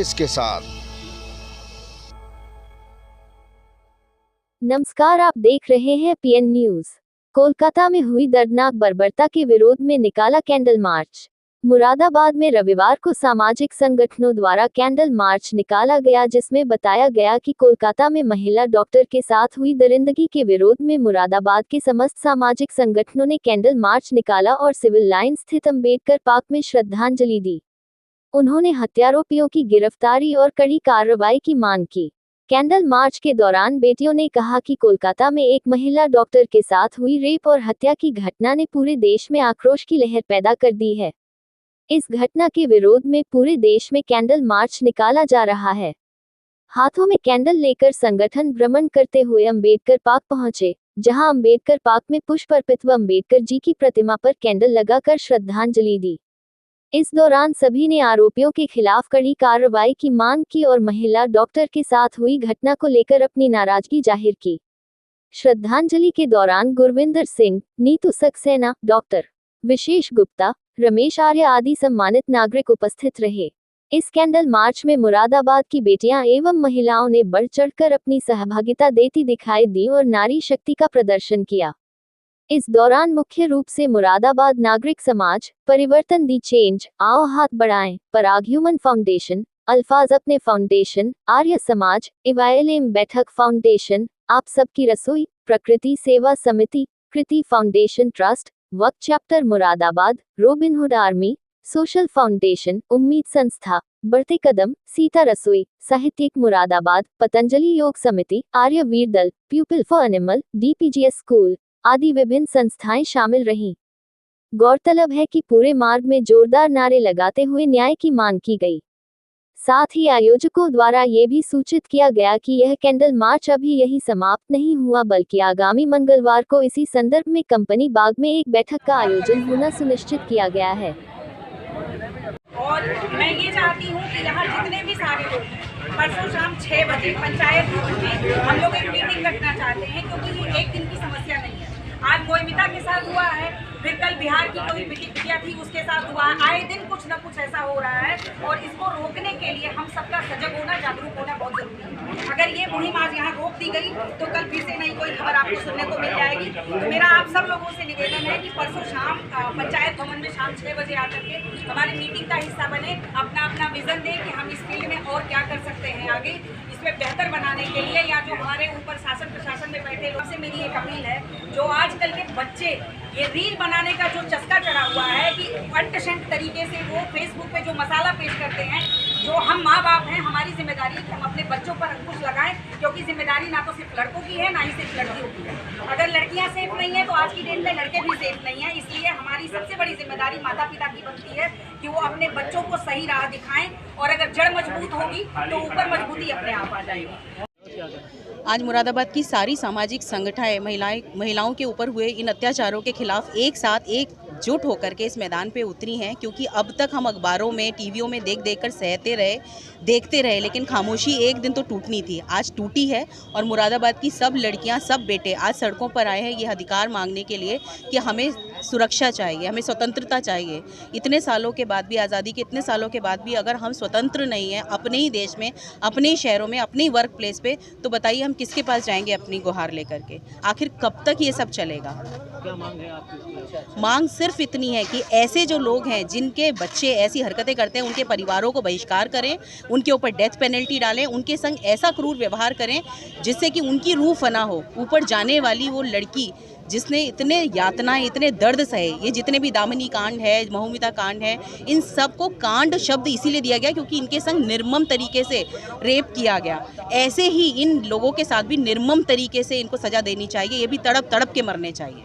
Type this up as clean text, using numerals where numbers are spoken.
देश के साथ। नमस्कार, आप देख रहे हैं पीएन न्यूज। कोलकाता में हुई दर्दनाक बर्बरता के विरोध में निकाला कैंडल मार्च। मुरादाबाद में रविवार को सामाजिक संगठनों द्वारा कैंडल मार्च निकाला गया, जिसमें बताया गया कि कोलकाता में महिला डॉक्टर के साथ हुई दरिंदगी के विरोध में मुरादाबाद के समस्त सामाजिक संगठनों ने कैंडल मार्च निकाला और सिविल लाइन स्थित अंबेडकर पार्क में श्रद्धांजलि दी। उन्होंने हत्यारोपियों की गिरफ्तारी और कड़ी कार्रवाई की मांग की। कैंडल मार्च के दौरान बेटियों ने कहा कि कोलकाता में एक महिला डॉक्टर के साथ हुई रेप और हत्या की घटना ने पूरे देश में आक्रोश की लहर पैदा कर दी है। इस घटना के विरोध में पूरे देश में कैंडल मार्च निकाला जा रहा है। हाथों में कैंडल लेकर संगठन भ्रमण करते हुए अंबेडकर पार्क पहुंचे, जहां अंबेडकर पार्क में पुष्प अर्पित व अंबेडकर जी की प्रतिमा पर कैंडल लगाकर श्रद्धांजलि दी। इस दौरान सभी ने आरोपियों के खिलाफ कड़ी कार्रवाई की मांग की और महिला डॉक्टर के साथ हुई घटना को लेकर अपनी नाराजगी जाहिर की। श्रद्धांजलि के दौरान गुरविंदर सिंह, नीतू सक्सेना, डॉक्टर विशेष गुप्ता, रमेश आर्य आदि सम्मानित नागरिक उपस्थित रहे। इस कैंडल मार्च में मुरादाबाद की बेटियां एवं महिलाओं ने बढ़ चढ़कर अपनी सहभागिता देती दिखाई दी और नारी शक्ति का प्रदर्शन किया। इस दौरान मुख्य रूप से मुरादाबाद नागरिक समाज, परिवर्तन दी चेंज, आओ हाथ बढ़ाएं, पराग ह्यूमन फाउंडेशन, अल्फाज अपने फाउंडेशन, आर्य समाज, इवायलेम बैठक फाउंडेशन, आप सबकी रसोई, प्रकृति सेवा समिति, कृति फाउंडेशन ट्रस्ट, वक्त chapter Moradabad, Robin Hood army, social foundation, Ummeed संस्था, बढ़ते कदम, सीता रसोई, साहित्यिक मुरादाबाद, पतंजलि योग समिति, आर्य वीर दल, प्यूपिल फॉर एनिमल, डीपीजीएस स्कूल आदि विभिन्न संस्थाएं शामिल रहीं। गौरतलब है कि पूरे मार्ग में जोरदार नारे लगाते हुए न्याय की मांग की गई। साथ ही आयोजकों द्वारा ये भी सूचित किया गया कि यह कैंडल मार्च अभी यही समाप्त नहीं हुआ, बल्कि आगामी मंगलवार को इसी संदर्भ में कंपनी बाग में एक बैठक का आयोजन होना सुनिश्चित किया गया है। और मैं ये चाहती हूँ कि यहाँ जितने भी सारे लोग परसों शाम 6 बजे पंचायत भवन में हम लोग एक मीटिंग रखना चाहते हैं, क्योंकि ये एक दिन की समस्या नहीं है। आज मोहिमिता के साथ हुआ है, फिर कल बिहार की कोई बिटिया थी उसके साथ हुआ है। आए दिन कुछ न कुछ ऐसा हो रहा है और इसको रोकने के लिए हम सबका सजग होना, जागरूक होना बहुत जरूरी है। अगर ये मुहिम आज यहाँ रोक दी गई तो कल फिर से नई कोई खबर आपको सुनने को मिल जाएगी। तो मेरा आप सब लोगों से निवेदन है कि परसों शाम पंचायत भवन में शाम 6 बजे आकर के हमारी मीटिंग का हिस्सा बने, अपना अपना विजन दें कि हम इस फील्ड में और क्या कर सकते हैं आगे, इसमें बेहतर बनाने के लिए। या जो हमारे ऊपर शासन प्रशासन में बैठे लोग से मेरी एक अपील है, जो आजकल के बच्चे ये रील बनाने का जो चस्का चढ़ा हुआ है कि कंटेंट तरीके से वो फेसबुक पे जो मसाला पेश करते हैं, जो हम माँ बाप हैं, हमारी जिम्मेदारी है कि हम अपने बच्चों पर अंकुश लगाएं, क्योंकि जिम्मेदारी ना तो सिर्फ लड़कों की है, ना ही सिर्फ लड़कियों की है। अगर लड़कियां सेफ नहीं है तो आज की डेट में लड़के भी सेफ नहीं है। इसलिए हमारी सबसे बड़ी जिम्मेदारी माता पिता की बनती है कि वो अपने बच्चों को सही राह दिखाएं, और अगर जड़ मजबूत होगी तो ऊपर मजबूती अपने आप आ जाएगी। आज मुरादाबाद की सारी सामाजिक संगठनें महिलाओं के ऊपर हुए इन अत्याचारों के खिलाफ एक साथ एकजुट होकर के इस मैदान पे उतरी हैं, क्योंकि अब तक हम अखबारों में, टीवियों में देख कर सहते रहे, देखते रहे, लेकिन खामोशी एक दिन तो टूटनी थी। आज टूटी है और मुरादाबाद की सब लड़कियां, सब बेटे आज सड़कों पर आए हैं ये अधिकार मांगने के लिए कि हमें सुरक्षा चाहिए, हमें स्वतंत्रता चाहिए। इतने सालों के बाद भी, आज़ादी के इतने सालों के बाद भी अगर हम स्वतंत्र नहीं हैं अपने ही देश में, अपने ही शहरों में, अपनी वर्क प्लेस पे, तो बताइए हम किसके पास जाएंगे अपनी गुहार लेकर के? आखिर कब तक ये सब चलेगा? क्या मांग है आपकी? मांग सिर्फ इतनी है कि ऐसे जो लोग हैं जिनके बच्चे ऐसी हरकतें करते हैं, उनके परिवारों को बहिष्कार करें, उनके ऊपर डेथ पेनल्टी डालें, उनके संग ऐसा क्रूर व्यवहार करें जिससे कि उनकी रूह फना हो। ऊपर जाने वाली वो लड़की जिसने इतने यातनाएं, इतने दर्द सहे, ये जितने भी दामिनी कांड है, मोहिमिता कांड है, इन सब को कांड शब्द इसीलिए दिया गया क्योंकि इनके संग निर्मम तरीके से रेप किया गया। ऐसे ही इन लोगों के साथ भी निर्मम तरीके से इनको सज़ा देनी चाहिए, ये भी तड़प तड़प के मरने चाहिए।